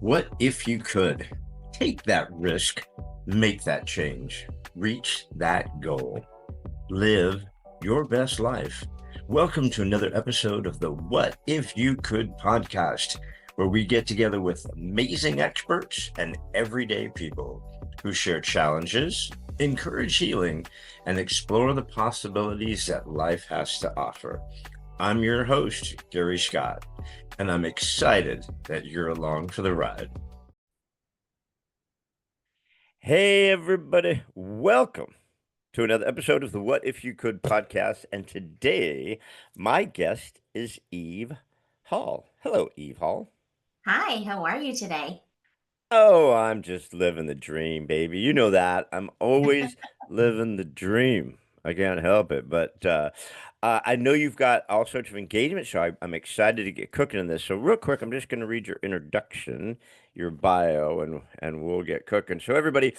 What if you could take that risk, make that change, reach that goal, live your best life? Welcome to another episode of the What If You Could podcast, where we get together with amazing experts and everyday people who share challenges, encourage healing, and explore the possibilities that life has to offer. I'm your host, Gary Scott, and I'm excited that you're along for the ride. Hey, everybody. Welcome to another episode of the What If You Could podcast. And today, my guest is Eve Hall. Hello, Eve Hall. Hi, how are you today? Oh, I'm just living the dream, baby. You know that. I'm always living the dream. I can't help it. But I know you've got all sorts of engagement, so I'm excited to get cooking in this. So real quick, I'm just going to read your introduction, your bio, and we'll get cooking. So everybody,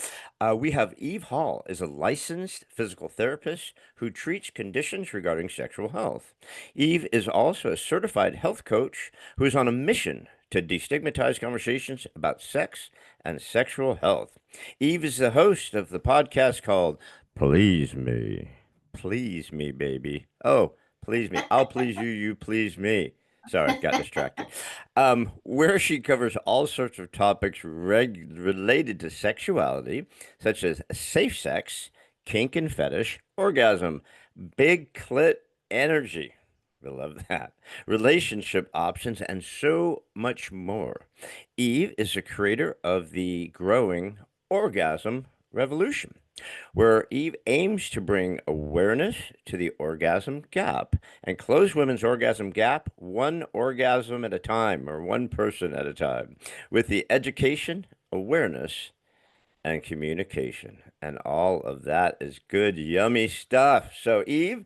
we have Eve Hall is a licensed physical therapist who treats conditions regarding sexual health. Eve is also a certified health coach who is on a mission to destigmatize conversations about sex and sexual health. Eve is the host of the podcast called Please Me. Please Me, baby. Oh, please me. I'll please you, you please me. Sorry, got distracted. Where she covers all sorts of topics related to sexuality, such as safe sex, kink and fetish, orgasm, big clit energy. I love that. Relationship options, and so much more. Eve is the creator of the growing Orgasm Revolution, where Eve aims to bring awareness to the orgasm gap and close women's orgasm gap one orgasm at a time, or one person at a time, with the education, awareness, and communication. And all of that is good, yummy stuff. So, Eve,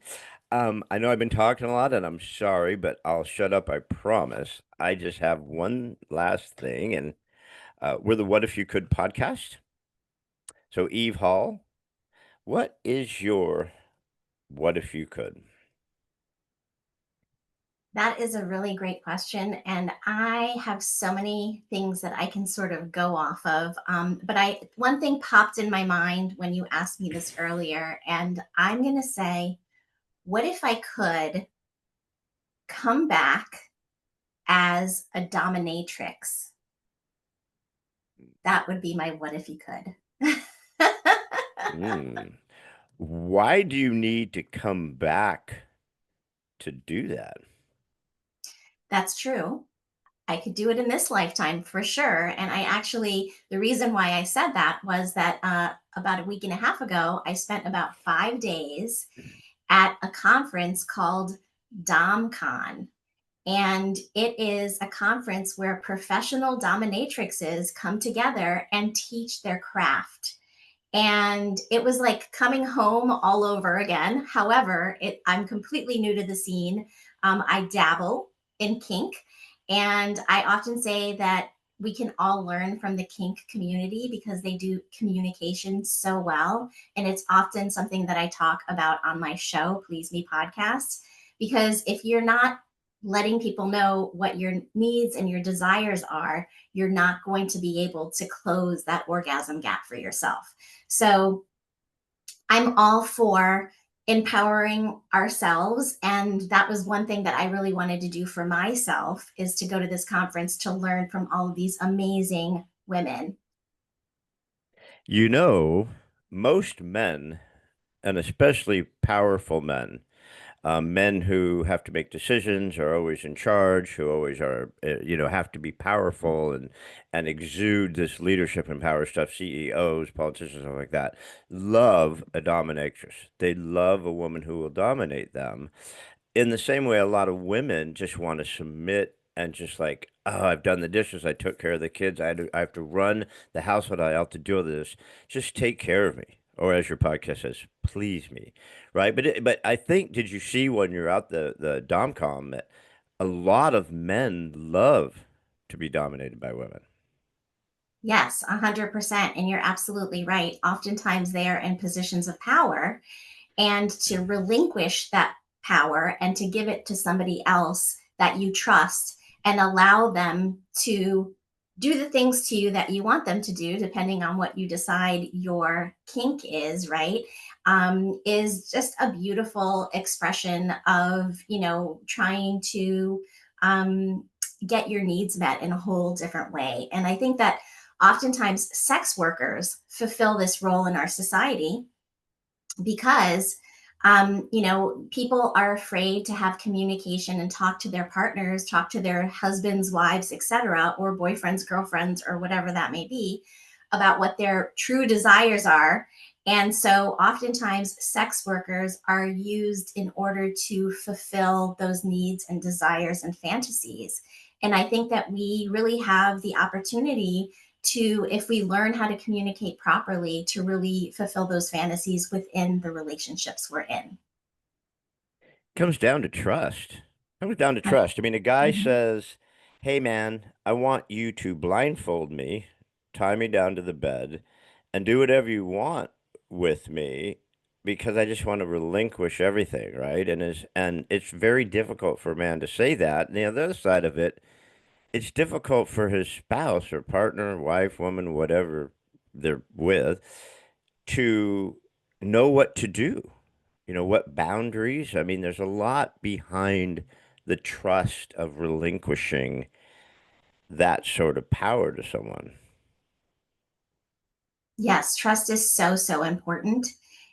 I know I've been talking a lot and I'm sorry, but I'll shut up, I promise. I just have one last thing, and we're the What If You Could podcast. So, Eve Hall, what is your what if you could? That is a really great question. And I have so many things that I can sort of go off of. But one thing popped in my mind when you asked me this earlier, and I'm going to say, what if I could come back as a dominatrix? That would be my what if you could. Mm. Why do you need to come back to do that? That's true. I could do it in this lifetime for sure. And the reason why I said that was that about a week and a half ago, I spent about 5 days at a conference called DomCon. And it is a conference where professional dominatrixes come together and teach their craft. And it was like coming home all over again. However, I'm completely new to the scene. I dabble in kink, and I often say that we can all learn from the kink community because they do communication so well. And it's often something that I talk about on my show, Please Me podcast. Because if you're not letting people know what your needs and your desires are, you're not going to be able to close that orgasm gap for yourself. So I'm all for empowering ourselves. And that was one thing that I really wanted to do for myself, is to go to this conference to learn from all of these amazing women. You know, most men, and especially powerful men, men who have to make decisions, are always in charge, who always are, have to be powerful and exude this leadership and power stuff. CEOs, politicians, stuff like that, love a dominatrix. They love a woman who will dominate them. In the same way, a lot of women just want to submit and just like, oh, I've done the dishes, I took care of the kids, I have to run the household, I have to do this. Just take care of me. Or as your podcast says, please me, right? But I think, did you see when you're out the domcom that a lot of men love to be dominated by women? Yes, 100%. And you're absolutely right. Oftentimes they are in positions of power, and to relinquish that power and to give it to somebody else that you trust and allow them to do the things to you that you want them to do, depending on what you decide your kink is, right? Is just a beautiful expression of, trying to um, get your needs met in a whole different way. And I think that oftentimes sex workers fulfill this role in our society because people are afraid to have communication and talk to their partners, talk to their husbands, wives, etc., or boyfriends, girlfriends, or whatever that may be, about what their true desires are. And so oftentimes sex workers are used in order to fulfill those needs and desires and fantasies. And I think that we really have the opportunity to, if we learn how to communicate properly, to really fulfill those fantasies within the relationships we're in. Comes down to trust. Comes down to trust. I mean, a guy Mhm. says, "Hey, man, I want you to blindfold me, tie me down to the bed, and do whatever you want with me because I just want to relinquish everything," right? And it's very difficult for a man to say that. And the other side of it, it's difficult for his spouse or partner, wife, woman, whatever they're with, to know what to do. What boundaries? I mean, there's a lot behind the trust of relinquishing that sort of power to someone. Yes, trust is so, so important.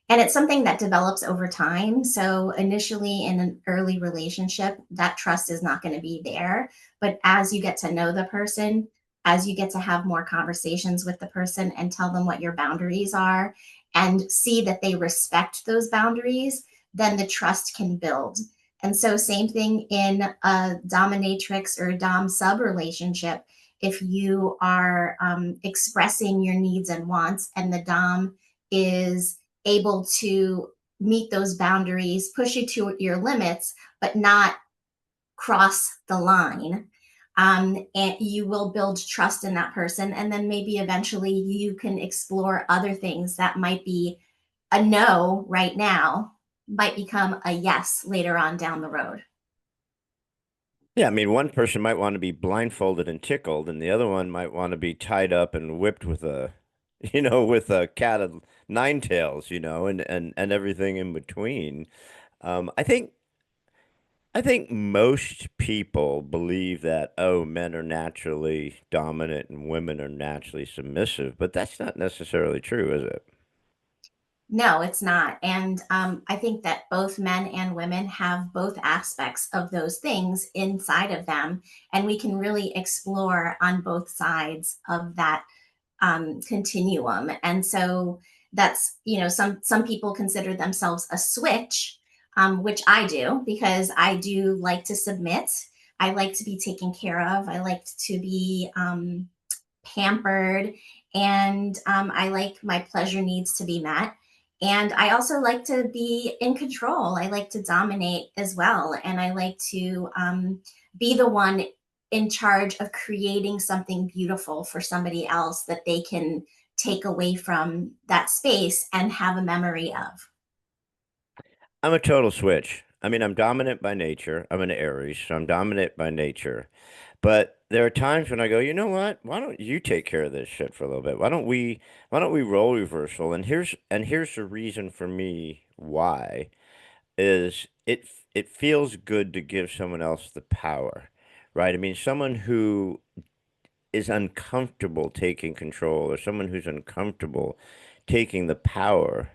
And it's something that develops over time. So, initially in an early relationship, that trust is not going to be there. But as you get to know the person, as you get to have more conversations with the person and tell them what your boundaries are and see that they respect those boundaries, then the trust can build. And so, same thing in a dominatrix or dom sub relationship. If you are expressing your needs and wants, and the Dom is able to meet those boundaries, push you to your limits, but not cross the line. And you will build trust in that person. And then maybe eventually you can explore other things that might be a no right now, might become a yes later on down the road. Yeah, I mean, one person might want to be blindfolded and tickled, and the other one might want to be tied up and whipped with with a cat of nine tails, and everything in between. I think most people believe that, oh, men are naturally dominant and women are naturally submissive, but that's not necessarily true, is it? No, it's not. And I think that both men and women have both aspects of those things inside of them. And we can really explore on both sides of that continuum. And so that's, some people consider themselves a switch, which I do because I do like to submit. I like to be taken care of. I like to be pampered, and I like my pleasure needs to be met. And I also like to be in control. I like to dominate as well. And I like to be the one in charge of creating something beautiful for somebody else that they can take away from that space and have a memory of. I'm a total switch. I mean, I'm dominant by nature. I'm an Aries, so I'm dominant by nature. But there are times when I go, you know what? Why don't you take care of this shit for a little bit? Why don't we role reversal? And here's the reason for me why is it feels good to give someone else the power, right? I mean, someone who is uncomfortable taking control or someone who's uncomfortable taking the power,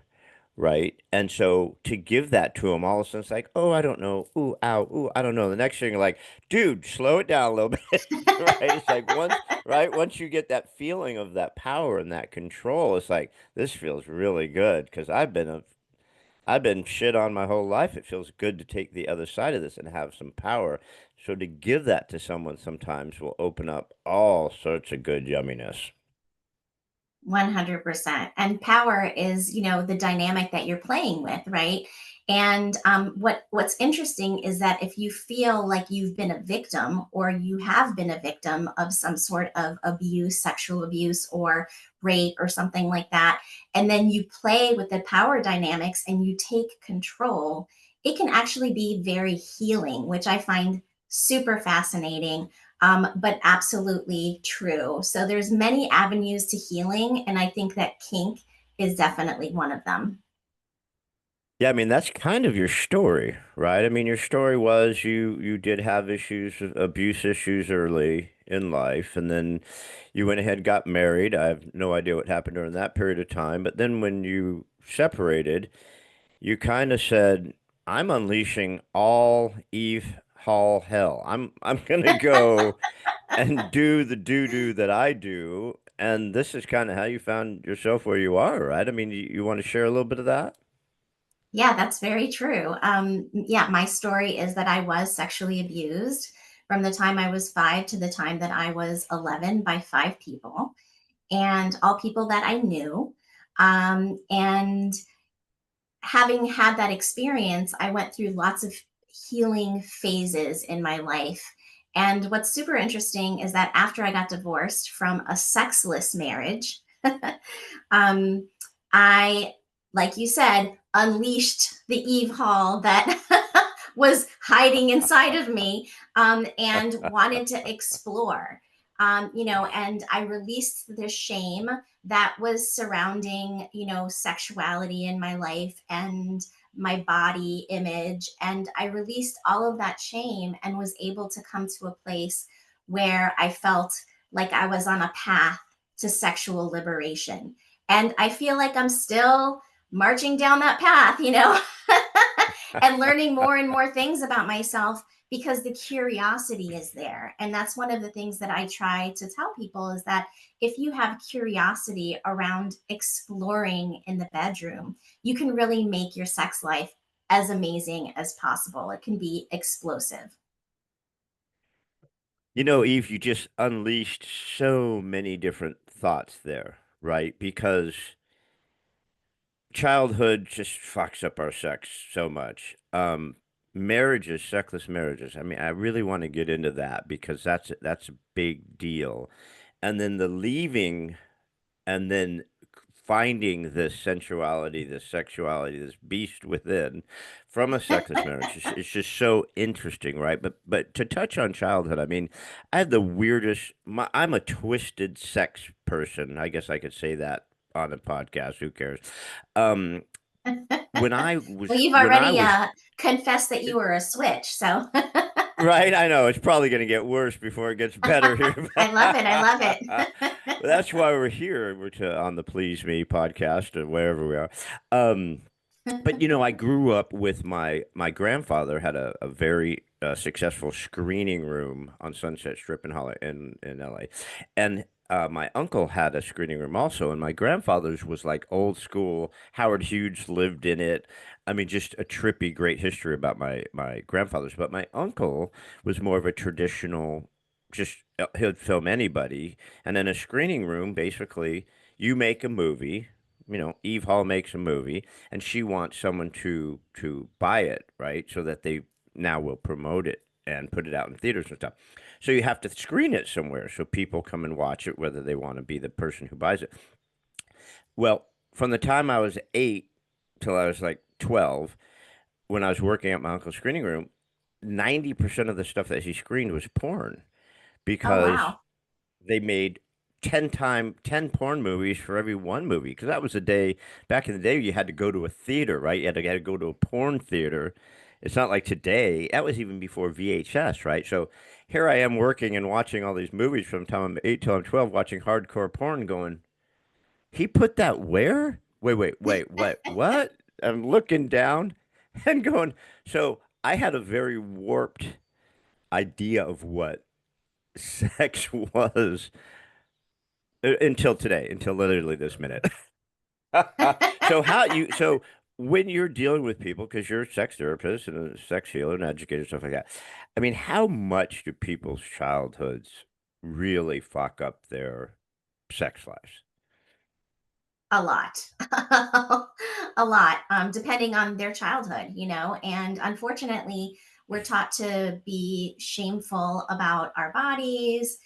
right? And so to give that to them, all of a sudden it's like, oh, I don't know. Ooh, ow, ooh, I don't know. The next thing you're like, dude, slow it down a little bit, right? It's like once you get that feeling of that power and that control, it's like, this feels really good because I've been shit on my whole life. It feels good to take the other side of this and have some power. So to give that to someone sometimes will open up all sorts of good yumminess. 100%. And power is, the dynamic that you're playing with, right? And what's interesting is that if you feel like you've been a victim or you have been a victim of some sort of abuse, sexual abuse or rape or something like that, and then you play with the power dynamics and you take control, it can actually be very healing, which I find super fascinating. But absolutely true. So there's many avenues to healing, and I think that kink is definitely one of them. Yeah, I mean that's kind of your story, right? I mean your story was you did have issues, abuse issues early in life, and then you went ahead and got married. I have no idea what happened during that period of time, but then when you separated, you kind of said, "I'm unleashing all Eve Hall hell. I'm gonna go and do the doo-doo that I do." And this is kind of how you found yourself where you are, right? I mean, you want to share a little bit of that? Yeah, that's very true. Yeah, my story is that I was sexually abused from the time I was 5 to the time that I was 11 by 5 people, and all people that I knew. And having had that experience, I went through lots of healing phases in my life. And what's super interesting is that after I got divorced from a sexless marriage, um, I, like you said, unleashed the Eve Hall that was hiding inside of me, and wanted to explore. And I released the shame that was surrounding, sexuality in my life and my body image. And I released all of that shame and was able to come to a place where I felt like I was on a path to sexual liberation. And I feel like I'm still marching down that path, and learning more and more things about myself because the curiosity is there. And that's one of the things that I try to tell people is that if you have curiosity around exploring in the bedroom, you can really make your sex life as amazing as possible. It can be explosive. You know, Eve, you just unleashed so many different thoughts there, right? Because childhood just fucks up our sex so much. Marriages, sexless marriages. I mean, I really want to get into that because that's a big deal. And then the leaving and then finding this sensuality, this sexuality, this beast within from a sexless marriage is just so interesting, right? But to touch on childhood, I mean, I had the weirdest. I'm a twisted sex person. I guess I could say that on a podcast. Who cares? Um, when I was Well, you've when I already was confessed that you were a switch. So right, I know it's probably going to get worse before it gets better here. I love it. I love But it. that's why we're here. We're on the Please Me podcast or wherever we are. Um, but I grew up with my grandfather had a very successful screening room on Sunset Strip in LA, and my uncle had a screening room also, and my grandfather's was like old school. Howard Hughes lived in it. I mean, just a trippy, great history about my grandfather's. But my uncle was more of a traditional, just he'd film anybody, and in a screening room, basically, you make a movie. Eve Hall makes a movie and she wants someone to buy it, right? So that they now will promote it and put it out in theaters and stuff. So you have to screen it somewhere so people come and watch it, whether they want to be the person who buys it. Well, from the time I was 8 till I was like 12, when I was working at my uncle's screening room, 90% of the stuff that he screened was porn Oh, because wow. they made 10 porn movies for every one movie because that was the day back in the day you had to go to a theater, right? You had to go to a porn theater. It's not like today. That was even before VHS, right? So here I am working and watching all these movies from the time I'm 8 till I'm 12, watching hardcore porn, going, he put that where? Wait, what? I'm looking down and going, so I had a very warped idea of what sex was until today, until literally this minute. So when you're dealing with people, because you're a sex therapist and a sex healer and educator, stuff like that, I mean, how much do people's childhoods really fuck up their sex lives? A lot. A lot, depending on their childhood, and unfortunately, we're taught to be shameful about our bodies.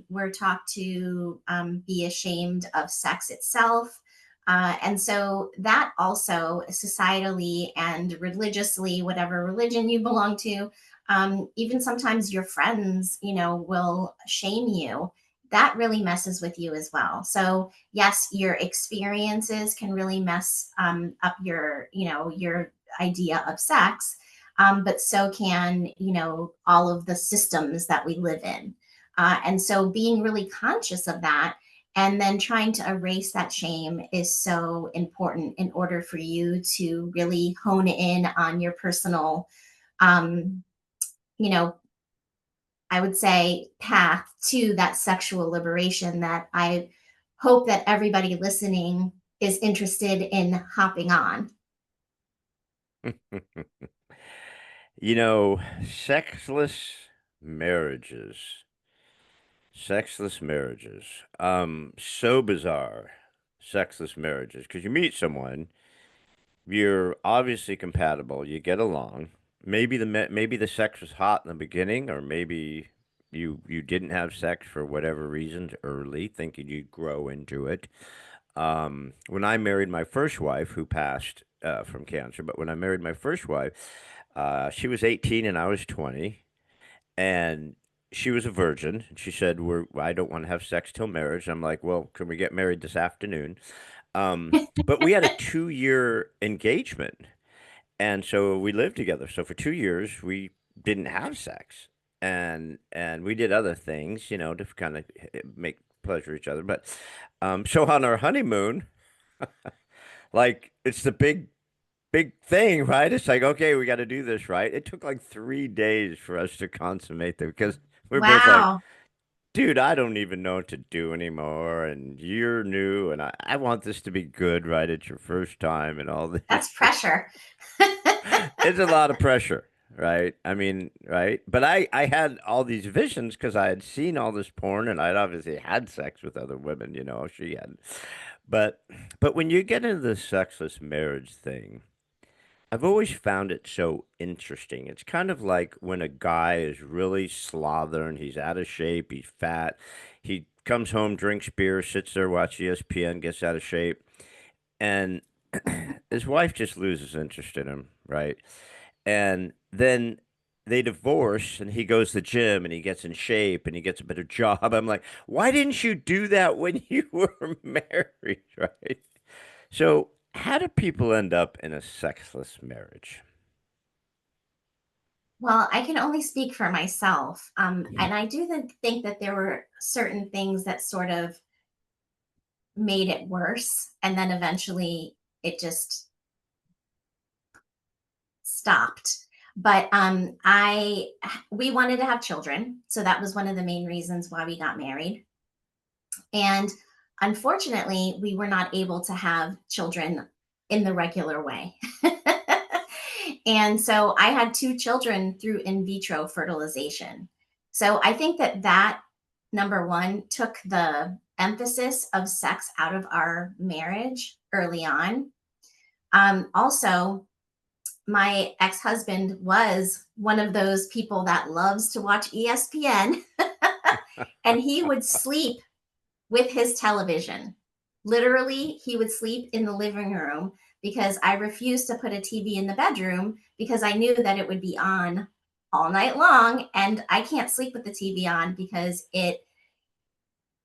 We're taught to be ashamed of sex itself. And so that also societally and religiously, whatever religion you belong to, Even sometimes your friends, will shame you. That really messes with you as well. So yes, your experiences can really mess up your idea of sex, but so can all of the systems that we live in. And so being really conscious of that and then trying to erase that shame is so important in order for you to really hone in on your personal, um, you know, I would say, path to that sexual liberation that I hope that everybody listening is interested in hopping on. You know, sexless marriages. Sexless marriages. So bizarre. Sexless marriages. Because you meet someone, you're obviously compatible, you get along. Maybe the sex was hot in the beginning, or maybe you didn't have sex for whatever reasons early, thinking you'd grow into it. When I married my first wife, who passed from cancer, but when I married my first wife, she was 18 and I was 20, and she was a virgin. And she said, I don't want to have sex till marriage." I'm like, "Well, can we get married this afternoon?" But we had a 2-year engagement, and so we lived together. So for 2 years, we didn't have sex, and we did other things, to kind of make pleasure each other. But so on our honeymoon, like it's the big thing, right? It's like, okay, we got to do this, right? It took like 3 days for us to consummate that because we're both like, Wow, "Dude, I don't even know what to do anymore, and you're new, and I want this to be good, right? It's your first time and all this." that's pressure. It's a lot of pressure, right? I mean, right? But I had all these visions because I had seen all this porn, and I'd obviously had sex with other women, she had. But but when you get into the sexless marriage thing, I've always found it so interesting. It's kind of like when a guy is really slothern, he's out of shape, he's fat, he comes home, drinks beer, sits there, watches ESPN, gets out of shape, and his wife just loses interest in him, right? And then they divorce and he goes to the gym and he gets in shape and he gets a better job. I'm like, why didn't you do that when you were married, right? So, how do people end up in a sexless marriage? Well, I can only speak for myself. And I do think that there were certain things that sort of made it worse. And then eventually it just stopped. But we wanted to have children. So that was one of the main reasons why we got married. And unfortunately, we were not able to have children in the regular way. And so I had two children through in vitro fertilization. So I think that number one took the emphasis of sex out of our marriage early on. Also, my ex husband was one of those people that loves to watch ESPN, and he would sleep with his television. Literally, he would sleep in the living room because I refused to put a TV in the bedroom because I knew that it would be on all night long. And I can't sleep with the TV on because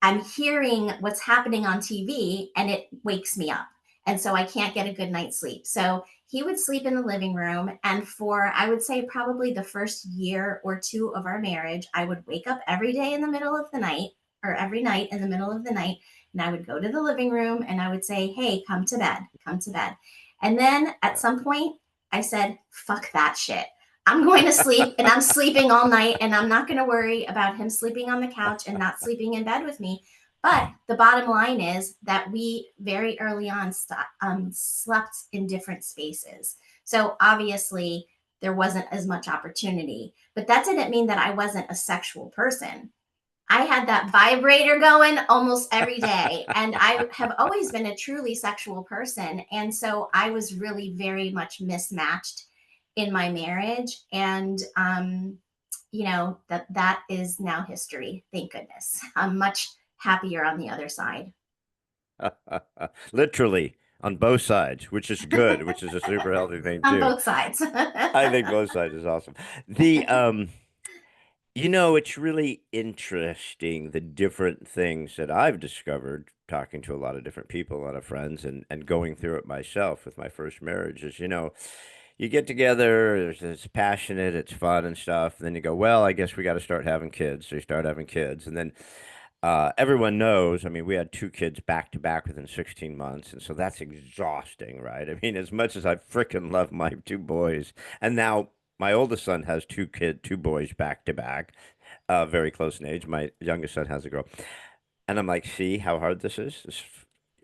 I'm hearing what's happening on TV and it wakes me up. And so I can't get a good night's sleep. So he would sleep in the living room. And for, I would say, probably the first year or two of our marriage, I would wake up every day in the middle of the night or every night in the middle of the night. And I would go to the living room and I would say, "Hey, come to bed, come to bed." And then at some point, I said, "Fuck that shit. I'm going to sleep and I'm sleeping all night and I'm not going to worry about him sleeping on the couch and not sleeping in bed with me." But the bottom line is that we very early on slept in different spaces. So obviously there wasn't as much opportunity, but that didn't mean that I wasn't a sexual person. I had that vibrator going almost every day. And I have always been a truly sexual person. And so I was really very much mismatched in my marriage. And, that is now history. Thank goodness. I'm much happier on the other side. Literally. on both sides, which is good, which is a super healthy thing On too. both sides. I think both sides is awesome. The it's really interesting the different things that I've discovered talking to a lot of different people, a lot of friends, and going through it myself with my first marriage is, you get together, it's passionate, it's fun and stuff. And then you go, well, I guess we got to start having kids. So you start having kids. And then everyone knows, I mean, we had two kids back to back within 16 months. And so that's exhausting, right? I mean, as much as I freaking love my two boys, and now my oldest son has two boys back to back, very close in age. My youngest son has a girl. And I'm like, see how hard this is?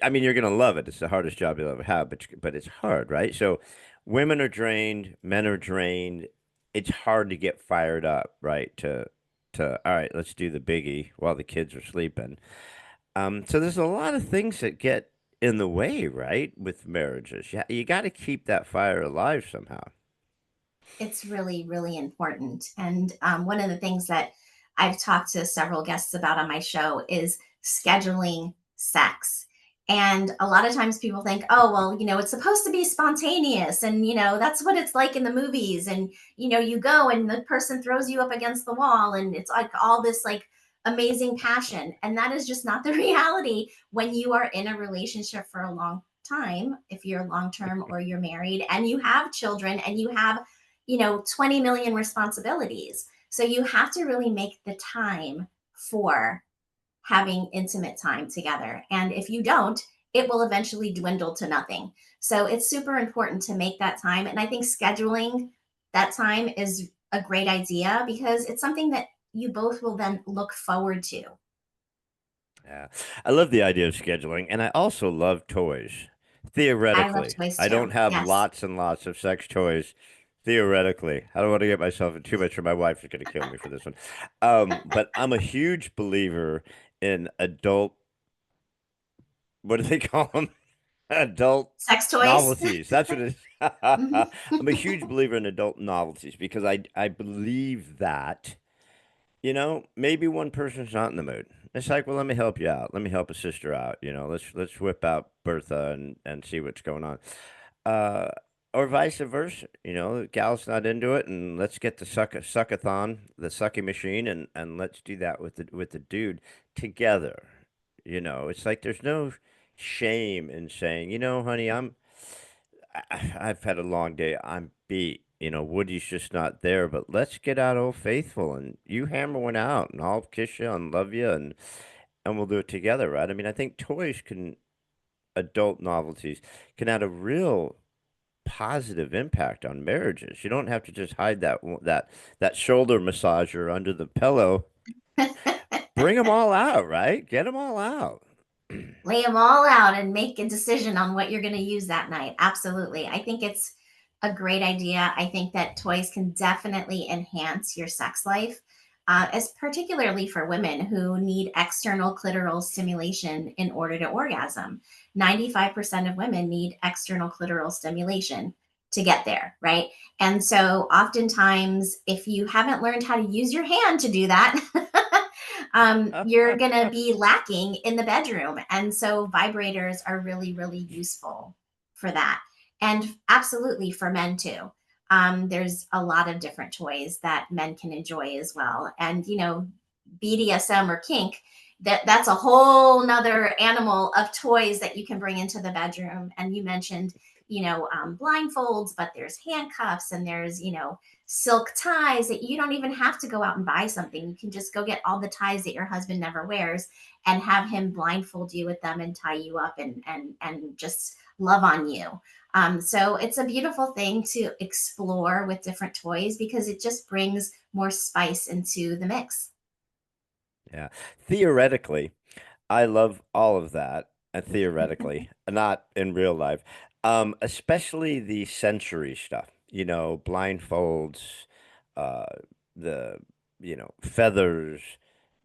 I mean, you're gonna love it. It's the hardest job you'll ever have, but it's hard, right? So, women are drained, men are drained. It's hard to get fired up, right? To all right, let's do the biggie while the kids are sleeping. So there's a lot of things that get in the way, right, with marriages. You got to keep that fire alive somehow. It's really, really important. And one of the things that I've talked to several guests about on my show is scheduling sex. And a lot of times people think, oh, well, it's supposed to be spontaneous. And, that's what it's like in the movies. And, you go and the person throws you up against the wall and it's like all this like amazing passion. And that is just not the reality when you are in a relationship for a long time, if you're long term or you're married and you have children and you have 20 million responsibilities. So you have to really make the time for having intimate time together. And if you don't, it will eventually dwindle to nothing. So it's super important to make that time. And I think scheduling that time is a great idea because it's something that you both will then look forward to. Yeah. I love the idea of scheduling, and I also love toys. I love Theoretically, toys I too. don't have Yes. lots and lots of sex toys. Theoretically, I don't want to get myself in too much, or my wife is going to kill me for this one. But I'm a huge believer in adult, what do they call them? Adult Sex toys. novelties. That's what it is. I'm a huge believer in adult novelties because I believe that. Maybe one person's not in the mood. It's like, well, let me help you out. Let me help a sister out. Let's whip out Bertha and see what's going on. Uh, or vice versa. The gal's not into it, and let's get the suckathon, the sucky machine, and let's do that with the dude together. It's like there's no shame in saying, honey, I've had a long day. I'm beat. Woody's just not there, but let's get out Old Faithful and you hammer one out and I'll kiss you and love you and we'll do it together, right? I mean, I think adult novelties can have a real positive impact on marriages. You don't have to just hide that shoulder massager under the pillow. Bring them all out, right? Get them all out. Lay them all out and make a decision on what you're going to use that night. Absolutely. I think it's a great idea. I think that toys can definitely enhance your sex life, as particularly for women who need external clitoral stimulation in order to orgasm. 95% of women need external clitoral stimulation to get there, right? And so oftentimes, if you haven't learned how to use your hand to do that, you're going to be lacking in the bedroom. And so vibrators are really, really useful for that. And absolutely for men too. There's a lot of different toys that men can enjoy as well. And, BDSM or kink, that's a whole nother animal of toys that you can bring into the bedroom. And you mentioned, blindfolds, but there's handcuffs and there's, silk ties that you don't even have to go out and buy something. You can just go get all the ties that your husband never wears and have him blindfold you with them and tie you up and just love on you. So it's a beautiful thing to explore with different toys because it just brings more spice into the mix. Yeah. Theoretically, I love all of that, theoretically, not in real life. Especially the sensory stuff, blindfolds, uh, the, feathers,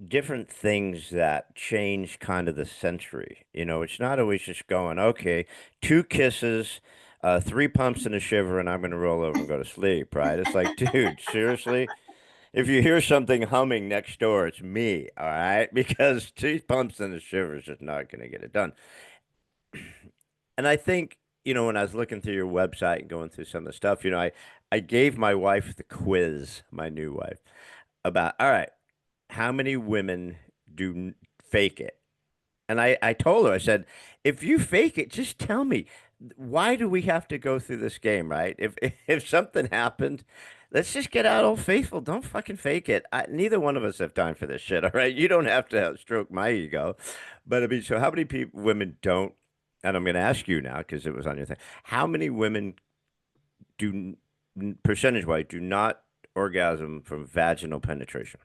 different things that change kind of the sensory. It's not always just going, okay, two kisses, three pumps and a shiver, and I'm going to roll over and go to sleep, right? It's like, dude, seriously? If you hear something humming next door, it's me, all right? Because two pumps and a shiver is just not going to get it done. And I think, when I was looking through your website and going through some of the stuff, I gave my wife the quiz, my new wife, about, all right, how many women fake it? And I told her, I said, if you fake it, just tell me. Why do we have to go through this game, right? If something happened, let's just get out Old Faithful. Don't fucking fake it. Neither one of us have time for this shit, all right? You don't have to stroke my ego. But I mean, so how many women don't, and I'm going to ask you now because it was on your thing, how many women do, percentage-wise, do not orgasm from vaginal penetration?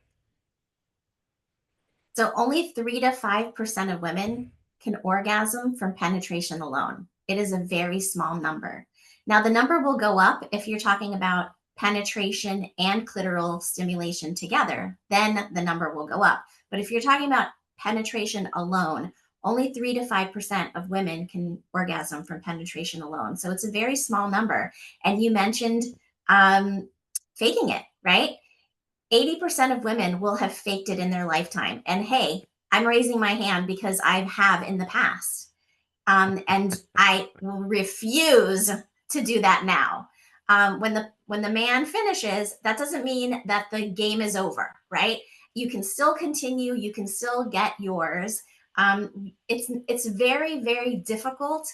So only 3 to 5% of women can orgasm from penetration alone. It is a very small number. Now, the number will go up if you're talking about penetration and clitoral stimulation together, then the number will go up. But if you're talking about penetration alone, only 3 to 5% of women can orgasm from penetration alone. So it's a very small number. And you mentioned um, faking it, right? 80% of women will have faked it in their lifetime. And hey, I'm raising my hand because I have in the past. And I will refuse to do that now. When the man finishes, that doesn't mean that the game is over, right? You can still continue. You can still get yours. It's very, very difficult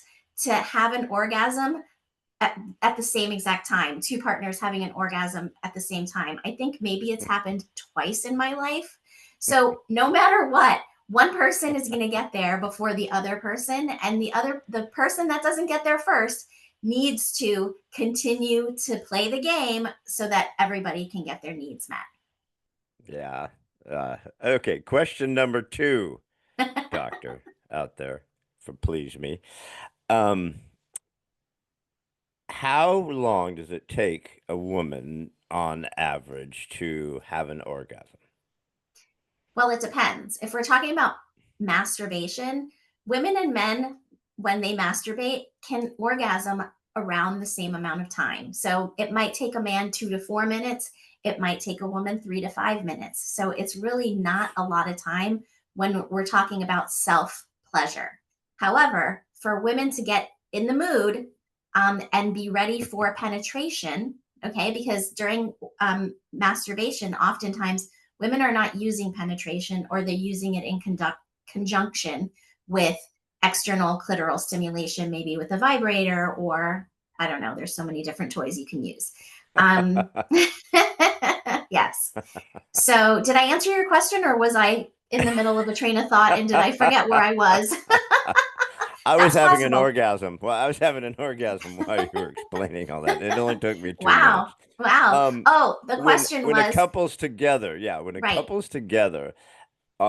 to have an orgasm at the same exact time, two partners having an orgasm at the same time. I think maybe it's happened twice in my life. So no matter what, one person is going to get there before the other person, and the person that doesn't get there first needs to continue to play the game so that everybody can get their needs Yeah. Okay. Question number two, met. doctor out there, for please me. Um, how long does it take a woman on average to have an orgasm? Well, it depends. If we're talking about masturbation, women and men, when they masturbate, can orgasm around the same amount of time. So it might take a man 2 to 4 minutes. It might take a woman 3 to 5 minutes. So it's really not a lot of time when we're talking about self pleasure. However, for women to get in the mood and be ready for penetration, okay, because during masturbation, oftentimes women are not using penetration, or they're using it in conjunction with external clitoral stimulation, maybe with a vibrator, or I don't know, there's so many different toys you can use. Yes. So did I answer your question, or was I in the middle of a train of thought and did I forget where I was? I was That's having an possible. orgasm. Well, I was having an orgasm while you were explaining all that. It only took me 2 minutes. Wow. Wow. Um, Oh, the when question when a was couple's together, yeah, when a right. couple's together,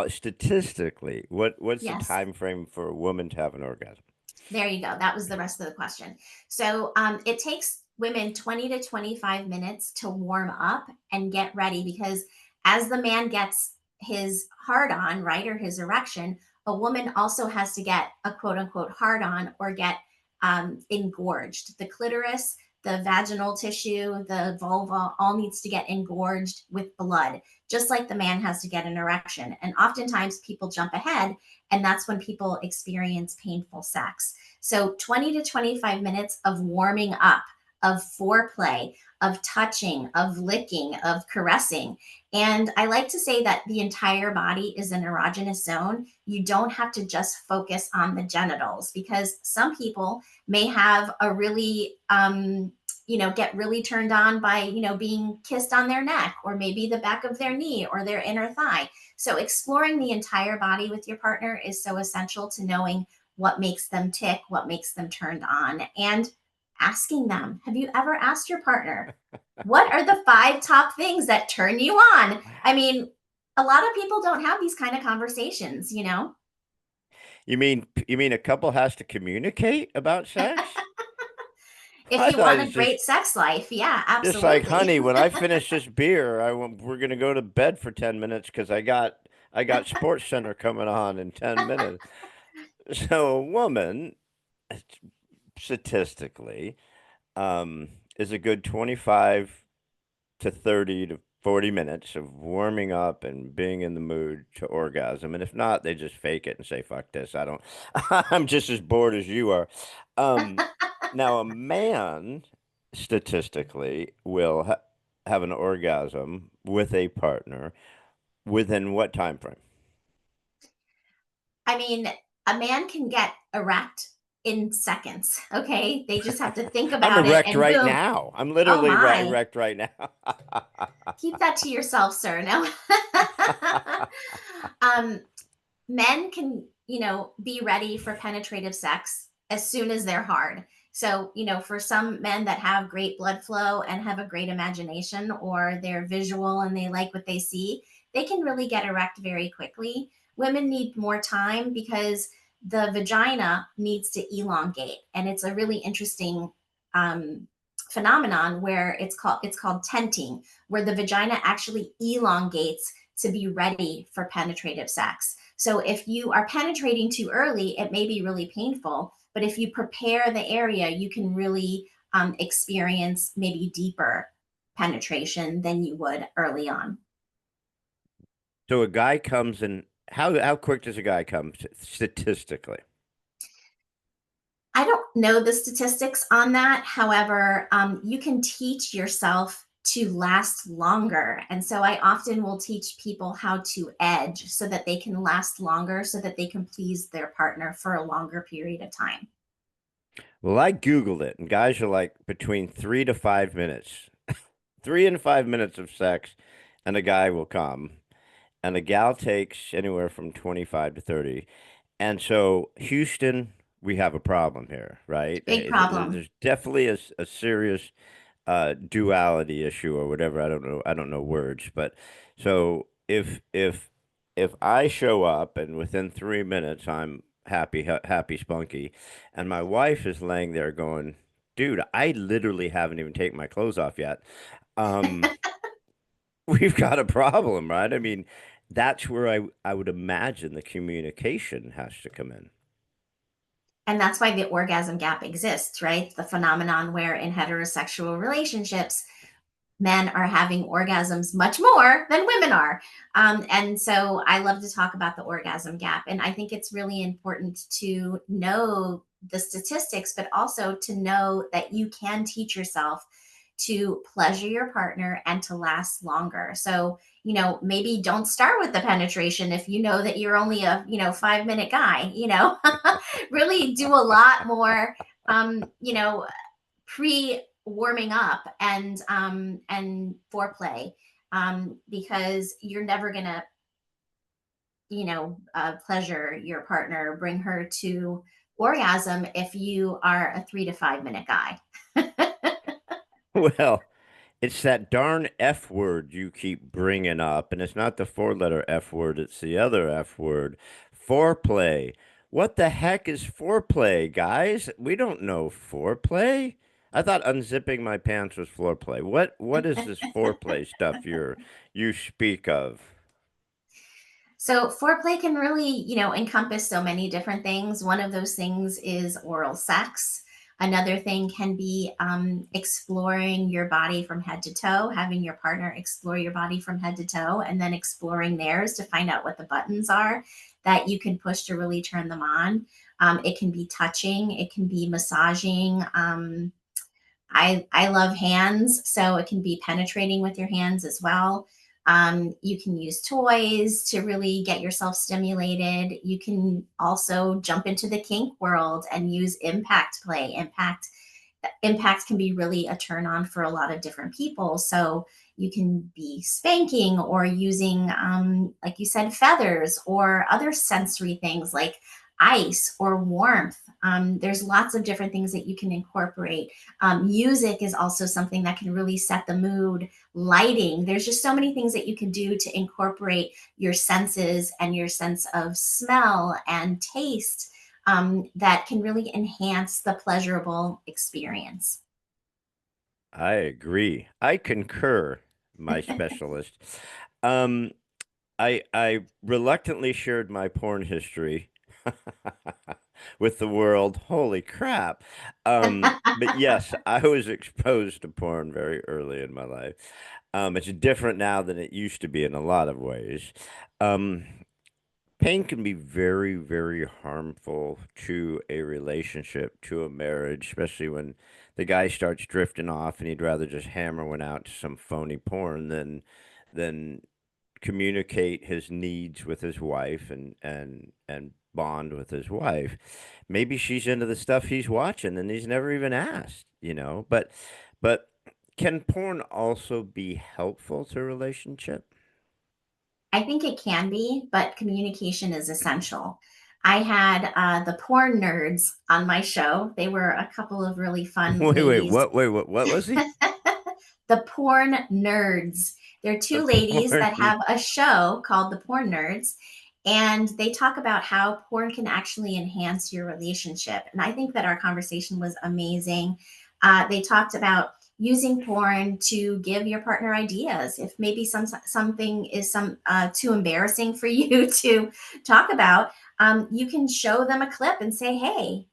statistically, what's the Yes. time frame for a woman to have an orgasm? There you go. That was the rest of the question. So it takes women 20 to 25 minutes to warm up and get ready, because as the man gets his hard on, right, or his erection, a woman also has to get a quote unquote hard on, or get engorged. The clitoris, the vaginal tissue, the vulva all needs to get engorged with blood, just like the man has to get an erection. And oftentimes people jump ahead, and that's when people experience painful sex. So 20 to 25 minutes of warming up, of foreplay, of touching, of licking, of caressing. And I like to say that the entire body is an erogenous zone. You don't have to just focus on the genitals, because some people may have a really, get really turned on by, being kissed on their neck, or maybe the back of their knee, or their inner thigh. So exploring the entire body with your partner is so essential to knowing what makes them tick, what makes them turned on, and asking them, have you ever asked your partner, what are the 5 top things that turn you on? I mean, a lot of people don't have these kind of conversations. You mean a couple has to communicate about sex? If I you thought want a it's just great sex life, yeah, just like, absolutely. honey, when I finish this beer, we're gonna go to bed for 10 minutes because I got Sports Center coming on in 10 minutes. So a woman, statistically, is a good 25 to 30 to 40 minutes of warming up and being in the mood to orgasm. And if not, they just fake it and say, fuck this. I don't, I'm just as bored as you are. Um, Now, a man statistically will have an orgasm with a partner within what time frame? I mean, a man can get erect in seconds. Okay. They just have to think I'm about it erect and right boom. now. I'm Oh literally my. erect right now. Keep that to yourself, sir. No. um, Men can, be ready for penetrative sex as soon as they're hard. So, for some men that have great blood flow and have a great imagination, or they're visual and they like what they see, they can really get erect very quickly. Women need more time because the vagina needs to elongate. And it's a really interesting um, phenomenon where it's called tenting, where the vagina actually elongates to be ready for penetrative sex. So if you are penetrating too early, it may be really painful. But if you prepare the area, you can really experience maybe deeper penetration than you would early on. So a guy comes in, how quick does a guy come statistically? I don't know the statistics on that. However, you can teach yourself to last longer. And so I often will teach people how to edge so that they can last longer, so that they can please their partner for a longer period of time. Well, I Googled it, and guys are like between 3 to 5 minutes. 3 and 5 minutes of sex, and a guy will come, and a gal takes anywhere from 25 to 30. And so, Houston, we have a problem here, right? Big problem. There's definitely a serious duality issue or whatever. I don't know. I don't know words, but so if I show up and within 3 minutes I'm happy spunky, and my wife is laying there going, "Dude, I literally haven't even taken my clothes off yet." Um, we've got a problem, right? I mean, that's where I would imagine the communication has to come in. And that's why the orgasm gap exists, right? The phenomenon where in heterosexual relationships, men are having orgasms much more than women are. And so I love to talk about the orgasm gap. And I think it's really important to know the statistics, but also to know that you can teach yourself to pleasure your partner and to last longer. So, maybe don't start with the penetration if you know that you're only a, 5 minute guy, really do a lot more, pre warming up and foreplay, because you're never gonna pleasure your partner, bring her to orgasm if you are a 3 to 5 minute guy. Well, it's that darn F word you keep bringing up, and it's not the four-letter F word, it's the other F word, foreplay. What the heck is foreplay, guys? We don't know foreplay. I thought unzipping my pants was foreplay. What is this foreplay stuff you speak of? So foreplay can really, encompass so many different things. One of those things is oral sex. Another thing can be exploring your body from head to toe, having your partner explore your body from head to toe, and then exploring theirs to find out what the buttons are that you can push to really turn them on. It can be touching, it can be massaging. I love hands, so it can be penetrating with your hands as well. You can use toys to really get yourself stimulated. You can also jump into the kink world and use impact play. Impact can be really a turn on for a lot of different people. So you can be spanking or using, like you said, feathers or other sensory things like ice or warmth. There's lots of different things that you can incorporate. Music is also something that can really set the mood. Lighting, there's just so many things that you can do to incorporate your senses and your sense of smell and taste, that can really enhance the pleasurable experience. I agree. I concur, my specialist. Um, I reluctantly shared my porn history with the world. Holy crap. But yes, I was exposed to porn very early in my life. It's different now than it used to be in a lot of ways. Um, Pain can be very, very harmful to a relationship, to a marriage, especially when the guy starts drifting off and he'd rather just hammer one out to some phony porn than communicate his needs with his wife and bond with his wife. Maybe she's into the stuff he's watching and he's never even asked, you know. But can porn also be helpful to a relationship? I think it can be, but communication is essential. I had the porn nerds on my show. They were a couple of really fun Wait, ladies. what was he? The porn nerds. They're The two ladies that porn. have a show called The Porn Nerds, and they talk about how porn can actually enhance your relationship. And I think that our conversation was amazing. They talked about using porn to give your partner ideas. If maybe something is too embarrassing for you to talk about, you can show them a clip and say, "Hey,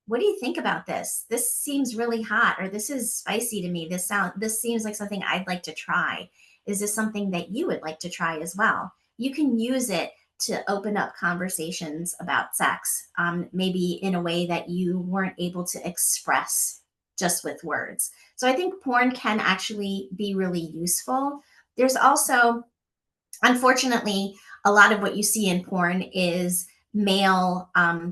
what do you think about this? This seems really hot, or this is spicy to me. This seems like something I'd like to try. Is this something that you would like to try as well?" You can use it to open up conversations about sex, maybe in a way that you weren't able to express just with words. So I think porn can actually be really useful. There's also, unfortunately, a lot of what you see in porn is male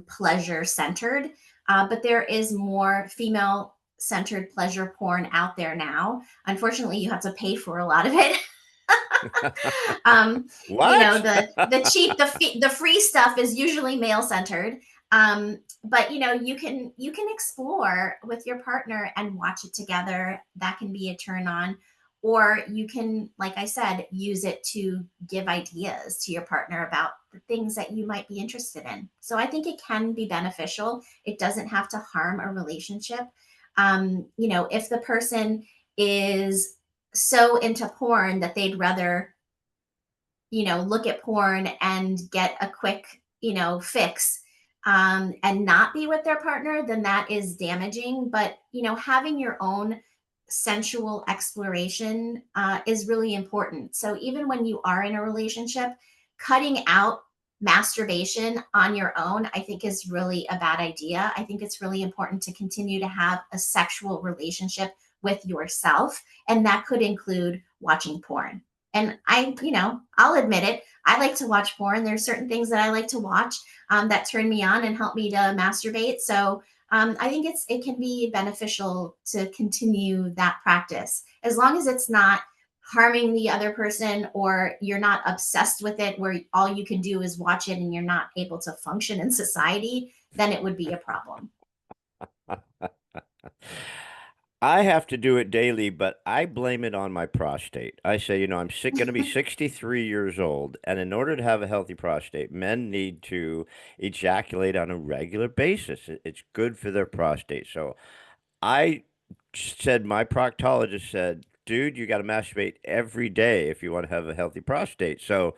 pleasure centered, but there is more female centered pleasure porn out there now. Unfortunately, you have to pay for a lot of it. What? The cheap, the free stuff is usually male centered. But you can explore with your partner and watch it together. That can be a turn on. Or you can, like I said, use it to give ideas to your partner about the things that you might be interested in. So I think it can be beneficial. It doesn't have to harm a relationship. If the person is so into porn that they'd rather, look at porn and get a quick, fix, and not be with their partner, then that is damaging. But, having your own sensual exploration is really important. So even when you are in a relationship, cutting out masturbation on your own, I think, is really a bad idea. I think it's really important to continue to have a sexual relationship with yourself. And that could include watching porn. And I'll admit it. I like to watch porn. There's certain things that I like to watch that turn me on and help me to masturbate. So I think it can be beneficial to continue that practice as long as it's not harming the other person, or you're not obsessed with it where all you can do is watch it and you're not able to function in society. Then it would be a problem. I have to do it daily, but I blame it on my prostate. I say, I'm sick, going to be 63 years old, and in order to have a healthy prostate, men need to ejaculate on a regular basis. It's good for their prostate. So I said, my proctologist said, dude, you got to masturbate every day if you want to have a healthy prostate. So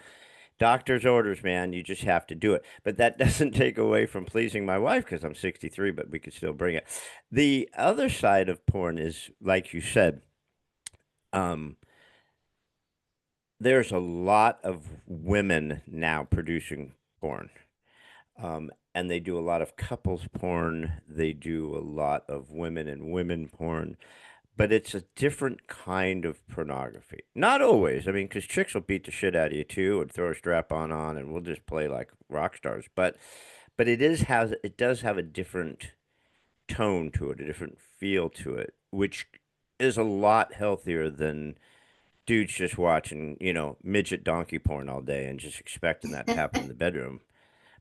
doctor's orders, man. You just have to do it. But that doesn't take away from pleasing my wife because I'm 63, but we could still bring it. The other side of porn is, like you said, um, there's a lot of women now producing porn. And they do a lot of couples porn. They do a lot of women and women porn. But it's a different kind of pornography. Not always. I mean, because chicks will beat the shit out of you too, and throw a strap on, and we'll just play like rock stars. But it does have a different tone to it, a different feel to it, which is a lot healthier than dudes just watching, midget donkey porn all day and just expecting that to happen in the bedroom.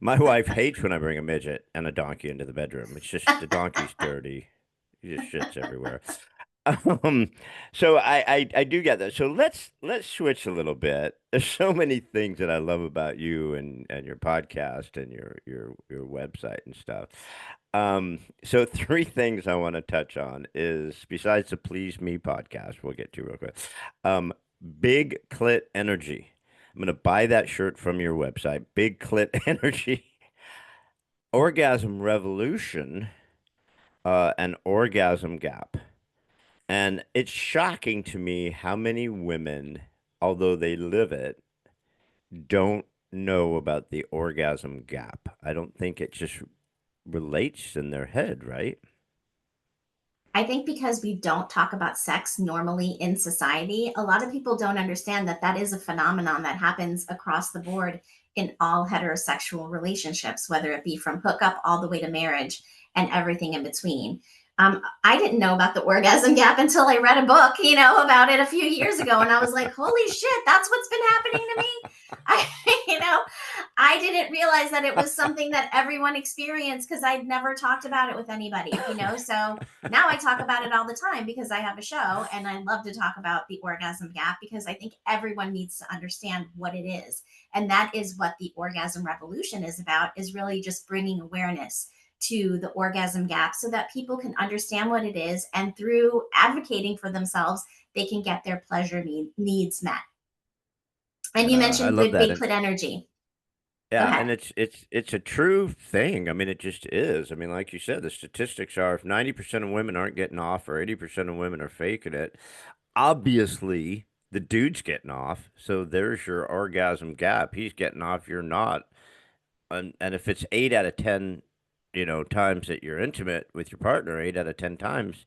My wife hates when I bring a midget and a donkey into the bedroom. It's just the donkey's dirty. He just shits everywhere. Um, so I do get that. So let's switch a little bit. There's so many things that I love about you and your podcast and your website and stuff. So three things I want to touch on is besides the Please Me podcast, we'll get to real quick. Um, Big Clit Energy. I'm gonna buy that shirt from your website, Big Clit Energy. Orgasm Revolution, and Orgasm Gap. And it's shocking to me how many women, although they live it, don't know about the orgasm gap. I don't think it just relates in their head, right? I think because we don't talk about sex normally in society, a lot of people don't understand that that is a phenomenon that happens across the board in all heterosexual relationships, whether it be from hookup all the way to marriage and everything in between. I didn't know about the orgasm gap until I read a book, about it a few years ago. And I was like, holy shit, that's what's been happening to me. I, you know, I didn't realize that it was something that everyone experienced because I'd never talked about it with anybody. So now I talk about it all the time because I have a show and I love to talk about the orgasm gap because I think everyone needs to understand what it is. And that is what the orgasm revolution is about, is really just bringing awareness to the orgasm gap so that people can understand what it is. And through advocating for themselves, they can get their pleasure needs met. And you I mentioned love Big that. Clit Energy. Go Yeah, ahead. and it's a true thing. I mean, it just is. I mean, like you said, the statistics are if 90% of women aren't getting off or 80% of women are faking it, obviously the dude's getting off. So there's your orgasm gap. He's getting off, you're not. And if it's 8 out of 10, times that you're intimate with your partner, 8 out of 10 times,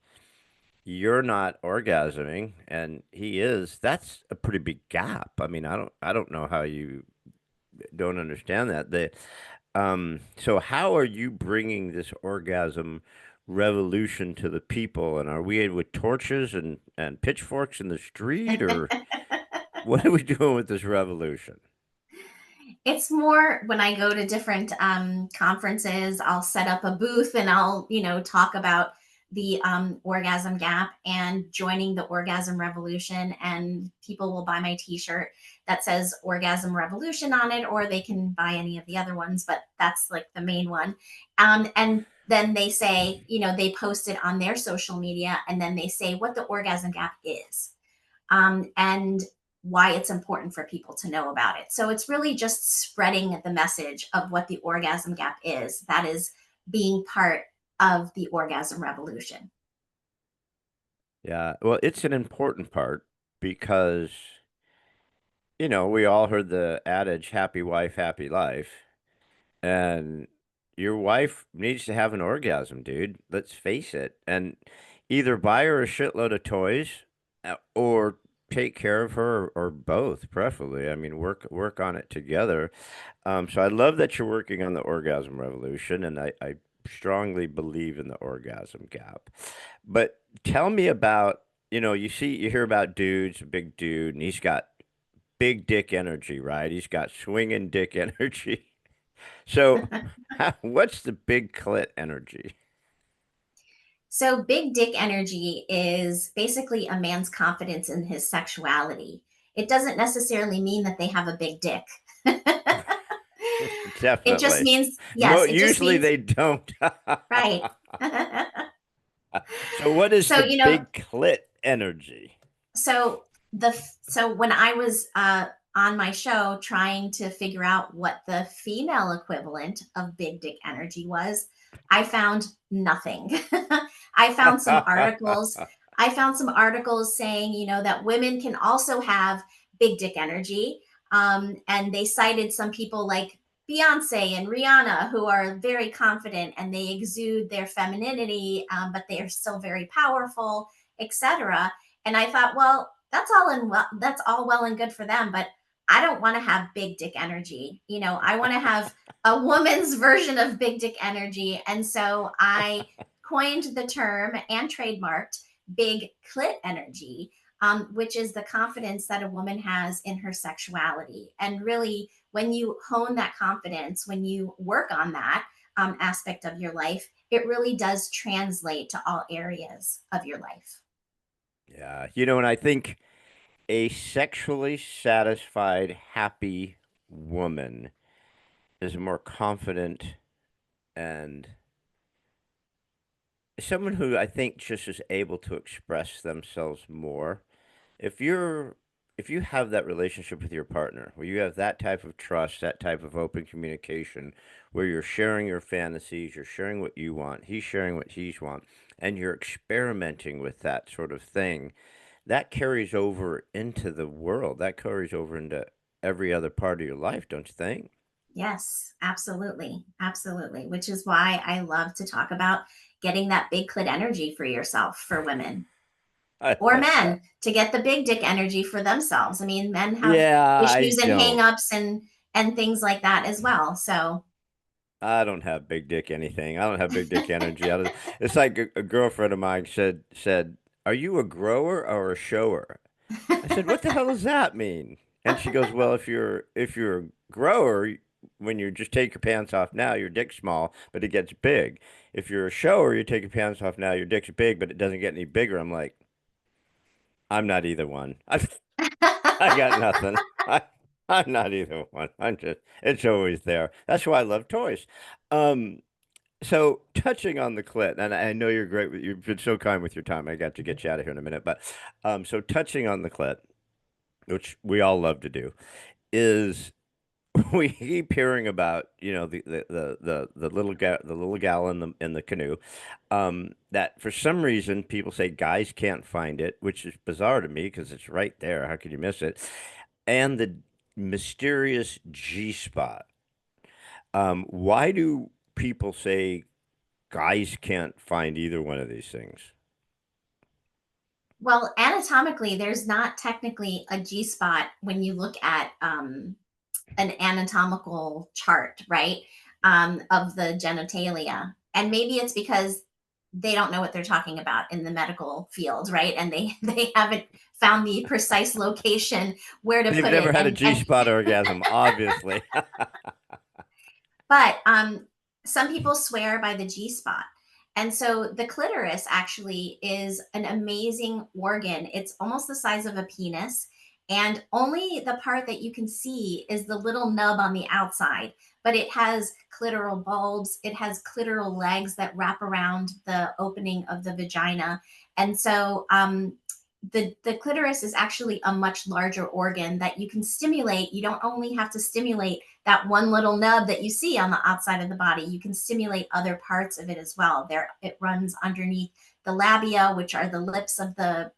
you're not orgasming and he is, that's a pretty big gap. I mean, I don't know how you don't understand that. So how are you bringing this orgasm revolution to the people? And are we with torches and pitchforks in the street, or what are we doing with this revolution? It's more when I go to different conferences, I'll set up a booth and I'll, talk about the orgasm gap and joining the orgasm revolution. And people will buy my t shirt that says orgasm revolution on it, or they can buy any of the other ones, but that's like the main one. And then they say, they post it on their social media and then they say what the orgasm gap is. And why it's important for people to know about it. So it's really just spreading the message of what the orgasm gap is. That is being part of the orgasm revolution. Yeah, well, it's an important part because, we all heard the adage, happy wife, happy life. And your wife needs to have an orgasm, dude. Let's face it. And either buy her a shitload of toys or take care of her or both, preferably. I mean, work on it together. So I love that you're working on the orgasm revolution, and I strongly believe in the orgasm gap. But tell me about, you hear about dudes, a big dude, and he's got big dick energy, right? He's got swinging dick energy. So, what's the big clit energy? So, big dick energy is basically a man's confidence in his sexuality. It doesn't necessarily mean that they have a big dick. It just Definitely. means, yes, it just Usually means, they don't. right. So, what is So, the big clit energy? so so when I was on my show trying to figure out what the female equivalent of big dick energy was, I found nothing. I found some articles. I found some articles saying, that women can also have big dick energy, and they cited some people like Beyonce and Rihanna who are very confident and they exude their femininity, but they are still very powerful, etc. And I thought, well, that's all well and good for them, but I don't want to have big dick energy. I want to have a woman's version of big dick energy. And so I coined the term and trademarked big clit energy, which is the confidence that a woman has in her sexuality. And really, when you hone that confidence, when you work on that aspect of your life, it really does translate to all areas of your life. Yeah, and I think a sexually satisfied, happy woman is more confident and someone who I think just is able to express themselves more. If you're if you have that relationship with your partner, where you have that type of trust, that type of open communication, where you're sharing your fantasies, you're sharing what you want, he's sharing what he's want, and you're experimenting with that sort of thing, that carries over into the world. That carries over into every other part of your life, don't you think? Yes, absolutely. Absolutely. Which is why I love to talk about getting that big clit energy for yourself for women I or love that. men to get the big dick energy for themselves. I mean, men have Yeah, I issues and don't. hangups and things like that as well. So I don't have big dick anything. I don't have big dick energy. It's like a girlfriend of mine said, "Are you a grower or a shower?" I said, "What the hell does that mean?" And she goes, "Well, if you're a grower, when you just take your pants off now, your dick's small, but it gets big. If you're a shower, you take your pants off now, your dick's big, but it doesn't get any bigger." I'm like, I'm not either one. I got nothing. I'm not either one. It's always there. That's why I love toys. Um, so touching on the clit, and I know you're great you've been so kind with your time. I got to get you out of here in a minute, but so touching on the clit, which we all love to do, is we keep hearing about, the little gal in the canoe, that for some reason people say guys can't find it, which is bizarre to me because it's right there. How could you miss it? And the mysterious G spot. Why do people say guys can't find either one of these things? well, anatomically, there's not technically a G spot when you look at an anatomical chart, right? Of the genitalia. And maybe it's because they don't know what they're talking about in the medical field, right? And they haven't found the precise location where to They've put never it. had a And G-spot orgasm, obviously. but some people swear by the G spot. And so the clitoris actually is an amazing organ. It's almost the size of a penis. And only the part that you can see is the little nub on the outside. But it has clitoral bulbs, it has clitoral legs that wrap around the opening of the vagina. And so the clitoris is actually a much larger organ that you can stimulate. You don't only have to stimulate that one little nub that you see on the outside of the body. You can stimulate other parts of it as well. There, it runs underneath the labia, which are the lips of the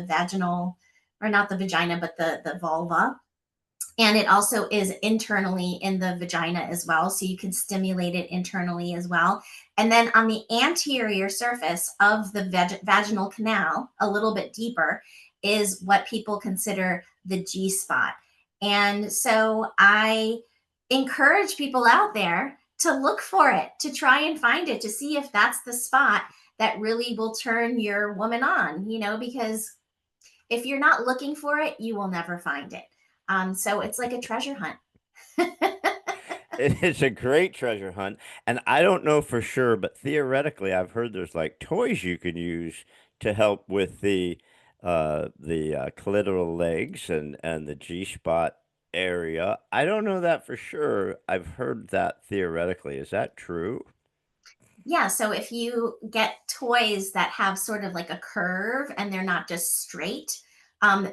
vaginal, or not the vagina, but the vulva. And it also is internally in the vagina as well. So you can stimulate it internally as well. And then on the anterior surface of the vaginal canal, a little bit deeper, is what people consider the G spot. And so I encourage people out there to look for it, to try and find it, to see if that's the spot that really will turn your woman on, because if you're not looking for it, you will never find it. So it's like a treasure hunt. It is a great treasure hunt, and I don't know for sure, but theoretically, I've heard there's like toys you can use to help with the clitoral legs and the G spot area. I don't know that for sure. I've heard that theoretically. Is that true? Yeah, so if you get toys that have sort of like a curve and they're not just straight,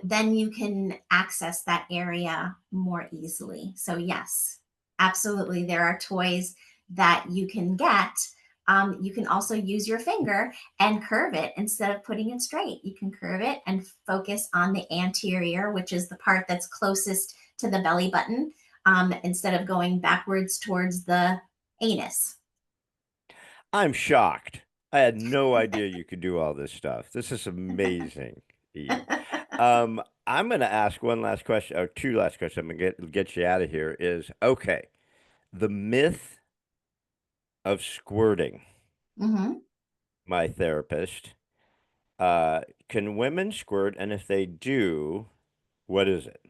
then you can access that area more easily. So, yes, absolutely. There are toys that you can get. You can also use your finger and curve it instead of putting it straight. You can curve it and focus on the anterior, which is the part that's closest to the belly button, instead of going backwards towards the anus. I'm shocked. I had no idea you could do all this stuff. This is amazing, Eve. I'm going to ask one last question, or two last questions. I'm going to get you out of here. Is okay. The myth of squirting. Mhm. My therapist. Uh, can women squirt? And if they do, what is it?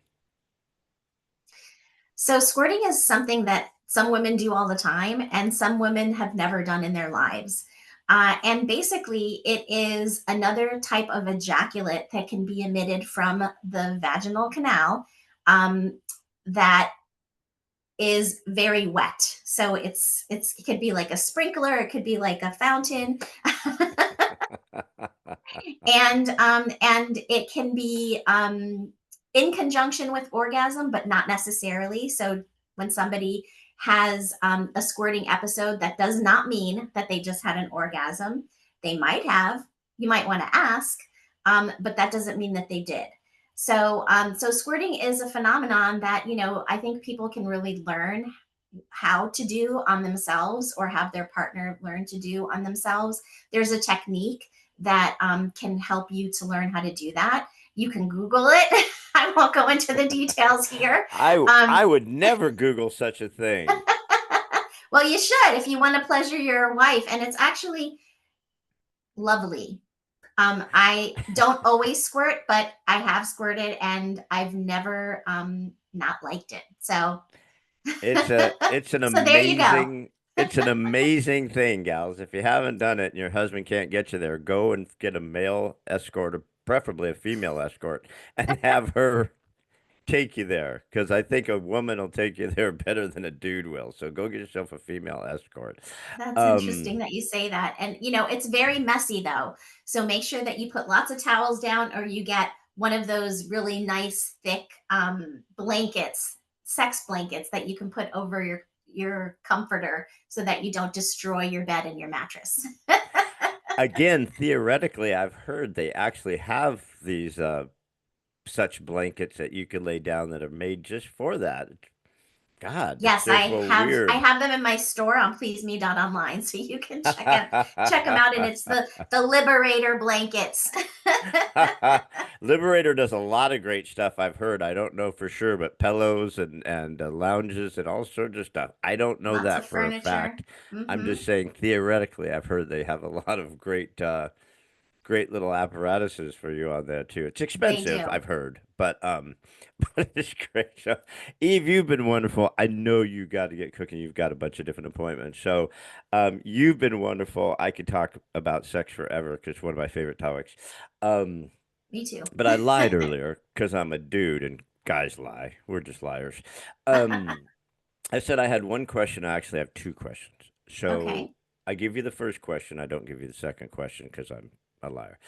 So squirting is something that some women do all the time, and some women have never done in their lives. And basically, it is another type of ejaculate that can be emitted from the vaginal canal, that is very wet. So it could be like a sprinkler, it could be like a fountain. And it can be in conjunction with orgasm, but not necessarily. So when somebody has a squirting episode, that does not mean that they just had an orgasm. They might have. You might want to ask, but that doesn't mean that they did. So squirting is a phenomenon that, I think people can really learn how to do on themselves, or have their partner learn to do on themselves. There's a technique that can help you to learn how to do that. You can Google it. I won't go into the details here. I Um, would never Google such a thing. well, you should if you want to pleasure your wife, and it's actually lovely. I don't always squirt, but I have squirted, and I've never not liked it. So, It's an so there you go. amazing thing, gals. If you haven't done it and your husband can't get you there, go and get a male escort, or preferably a female escort, and have her take you there. Because I think a woman will take you there better than a dude will. So go get yourself a female escort. That's interesting Um, that you say that. And, it's very messy though. So make sure that you put lots of towels down, or you get one of those really nice, thick blankets, sex blankets that you can put over your comforter so that you don't destroy your bed and your mattress. Again, theoretically, I've heard they actually have these such blankets that you can lay down that are made just for that. God, it's Yes, so so I weird. have them in my store on pleaseme.online, so you can check them out, and it's the Liberator blankets. Liberator does a lot of great stuff, I've heard. I don't know for sure, but pillows and lounges and all sorts of stuff. I don't know Lots of that for a furniture. fact. I'm Hmm. just saying theoretically, I've heard they have a lot of great little apparatuses for you on there too. It's They expensive, do. I've heard, but but it's great. So, Eve, you've been wonderful. I know you got to get cooking. You've got a bunch of different appointments. So, you've been wonderful. I could talk about sex forever because it's one of my favorite topics. Um, Me too. but I lied earlier because I'm a dude and guys lie. We're just liars. Um, I said I had one question. I actually have two questions. So Okay. I give you the first question. I don't give you the second question because I'm a liar.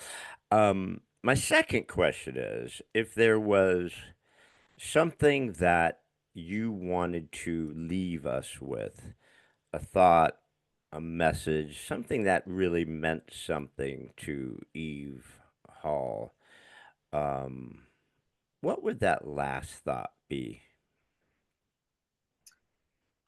My second question is if there was something that you wanted to leave us with, a thought, a message, something that really meant something to Eve Hall, um, what would that last thought be?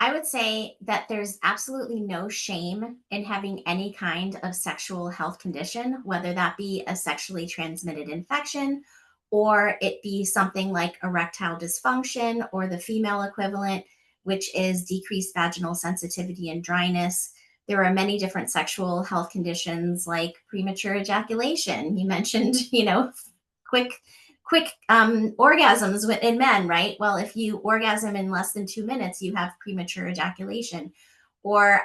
I would say that there's absolutely no shame in having any kind of sexual health condition, whether that be a sexually transmitted infection, or it be something like erectile dysfunction, or the female equivalent, which is decreased vaginal sensitivity and dryness. There are many different sexual health conditions like premature ejaculation. You mentioned, quick orgasms in men, right? Well, if you orgasm in less than 2 minutes, you have premature ejaculation, or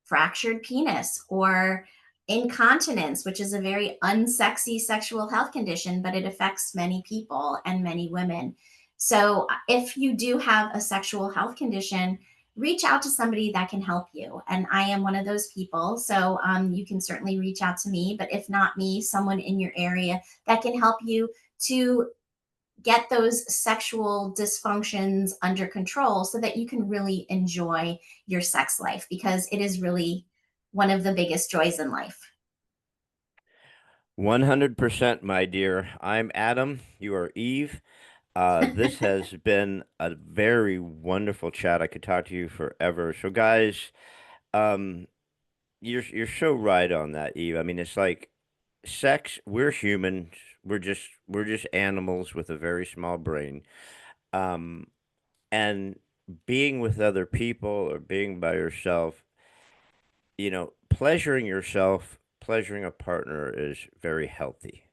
fractured penis, or incontinence, which is a very unsexy sexual health condition, but it affects many people and many women. So if you do have a sexual health condition, reach out to somebody that can help you. And I am one of those people. So you can certainly reach out to me. But if not me, someone in your area that can help you to get those sexual dysfunctions under control so that you can really enjoy your sex life, because it is really one of the biggest joys in life. 100%, my dear. I'm Adam. You are Eve. This has been a very wonderful chat. I could talk to you forever. So, guys, um, you're so right on that, Eve. I mean, it's like sex. We're humans. We're just animals with a very small brain. Um, and being with other people or being by yourself, pleasuring yourself, pleasuring a partner is very healthy,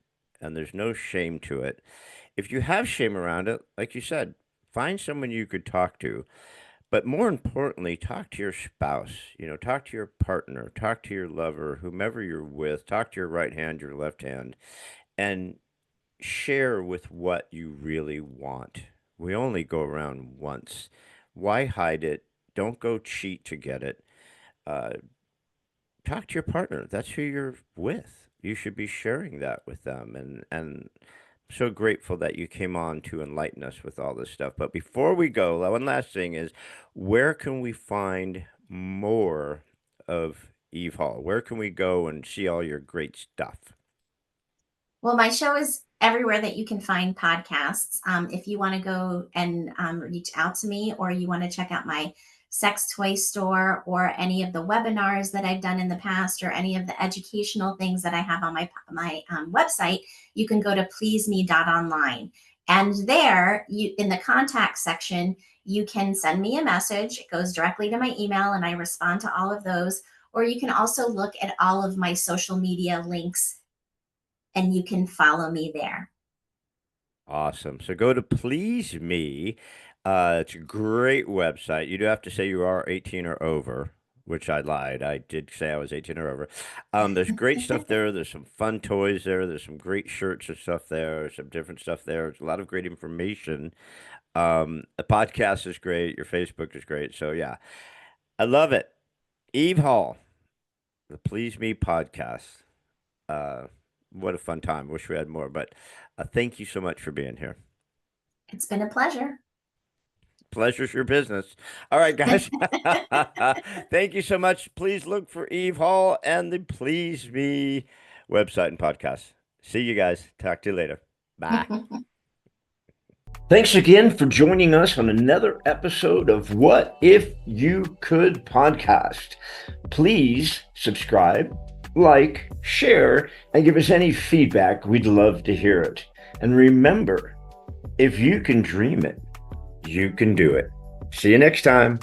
and there's no shame to it. If you have shame around it, like you said, find someone you could talk to. But more importantly, talk to your spouse, talk to your partner, talk to your lover, whomever you're with, talk to your right hand, your left hand, and share with what you really want. We only go around once. Why hide it? Don't go cheat to get it. Uh, Talk to your partner. That's who you're with. you should be sharing that with them. And so grateful that you came on to enlighten us with all this stuff. But before we go, one last thing is, where can we find more of Eve Hall? Where can we go and see all your great stuff? Well, my show is everywhere that you can find podcasts. If you want to go and reach out to me, or you want to check out my sex toy store, or any of the webinars that I've done in the past, or any of the educational things that I have on my website, you can go to pleaseme.online. And there, you, in the contact section, you can send me a message. It goes directly to my email, and I respond to all of those. Or you can also look at all of my social media links, and you can follow me there. Awesome. So go to Please Me. It's a great website. You do have to say you are 18 or over, which I lied. I did say I was 18 or over. There's great stuff there. There's some fun toys there. There's some great shirts and stuff there. There's some different stuff there. There's a lot of great information. The podcast is great. Your Facebook is great. So yeah, I love it. Eve Hall, the Please Me podcast. Uh, what a fun time. Wish we had more, but thank you so much for being here. It's been a pleasure. Pleasure's your business. All right, guys. Thank you so much. Please look for Eve Hall and the Please Me website and podcast. See you guys. Talk to you later. Bye. Thanks again for joining us on another episode of What If You Could podcast. Please subscribe, like, share, and give us any feedback. We'd love to hear it. And remember, if you can dream it, you can do it. See you next time.